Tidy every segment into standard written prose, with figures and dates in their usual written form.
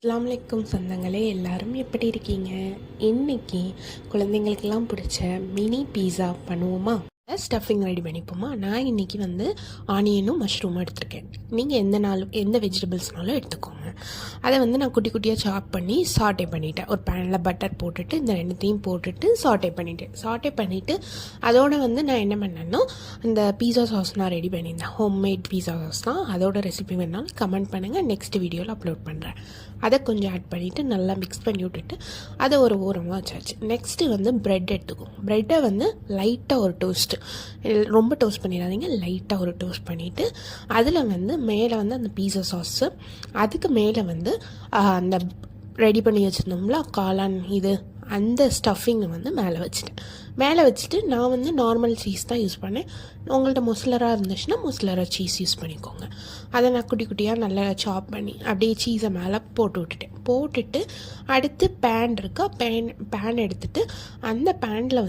அஸ்ஸலாமு அலைக்கும் சொந்தங்களே, எல்லாரும் எப்படி இருக்கீங்க? இன்னைக்கு குழந்தைங்களுக்கெல்லாம் பிடிச்ச மினி பீஸா பண்ணுவோமா? ஸ்டஃபிங் ரெடி பண்ணிப்போமா? நான் இன்றைக்கி ஆனியனும் மஷ்ரூமும் எடுத்திருக்கேன். நீங்கள் எந்த வெஜிடபிள்ஸ்னாலும் எடுத்துக்கோங்க. அதை நான் குட்டி குட்டியாக சாப் பண்ணி சாட்டே பண்ணிவிட்டேன். ஒரு பேனில் பட்டர் போட்டுட்டு இந்த ரெண்டுத்தையும் போட்டுட்டு சாட்டே பண்ணிவிட்டு அதோட நான் என்ன பண்ணேன்னா, இந்த பீஸா சாஸ் நான் ரெடி பண்ணியிருந்தேன். ஹோம்மேட் பீஸா சாஸ் தான். அதோட ரெசிபி வேணாலும் கமெண்ட் பண்ணுங்கள், நெக்ஸ்ட் வீடியோவில் அப்லோட் பண்ணுறேன். அதை கொஞ்சம் ஆட் பண்ணிவிட்டு நல்லா மிக்ஸ் பண்ணி விட்டுட்டு அதை ஒரு ஓரமாக வச்சாச்சு. நெக்ஸ்ட்டு ப்ரெட் எடுத்துக்கும். ப்ரெட்டை லைட்டாக ஒரு டோஸ்ட்டு, ரொம்ப டோஸ்ட் பண்ணிடாதீங்க, லைட்டாக ஒரு டோஸ்ட் பண்ணிவிட்டு அதில் மேலே அந்த பீஸா சாஸு, அதுக்கு மேலே அந்த ரெடி பண்ணி வச்சுருந்தோம்ல காளான், அந்த ஸ்டஃபிங்கை மேலே வச்சுட்டு நான் நார்மல் சீஸ் தான் யூஸ் பண்ணேன். உங்கள்கிட்ட மொஸ்லராக இருந்துச்சுன்னா மொஸ்லரா சீஸ் யூஸ் பண்ணிக்கோங்க. அதை நான் குட்டி குட்டியாக நல்லா சாப் பண்ணி அப்படியே சீஸை மேலே போட்டுட்டு அடுத்து பேன் எடுத்துகிட்டு அந்த பேனில்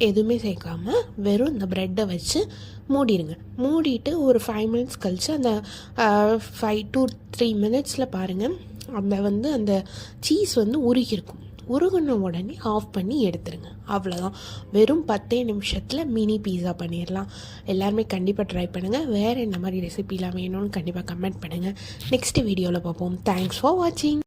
எதுவுமே சேர்க்காமல் வெறும் இந்த ப்ரெட்டை வச்சு மூடிட்டு ஒரு 5 மினிட்ஸ் கழித்து அந்த 5 to 3 மினிட்ஸில் பாருங்கள், அந்த சீஸ் உருகிருக்கும். உருகுன உடனே ஆஃப் பண்ணி எடுத்துருங்க. அவ்வளோதான். வெறும் 10 நிமிஷத்தில் மினி பீஸா பண்ணிடலாம். எல்லாருமே கண்டிப்பாக ட்ரை பண்ணுங்கள். வேறு என்ன மாதிரி ரெசிபிலாம் வேணும்னு கண்டிப்பாக கமெண்ட் பண்ணுங்கள். நெக்ஸ்ட் வீடியோவில் பார்ப்போம். தேங்க்ஸ் ஃபார் வாட்சிங்.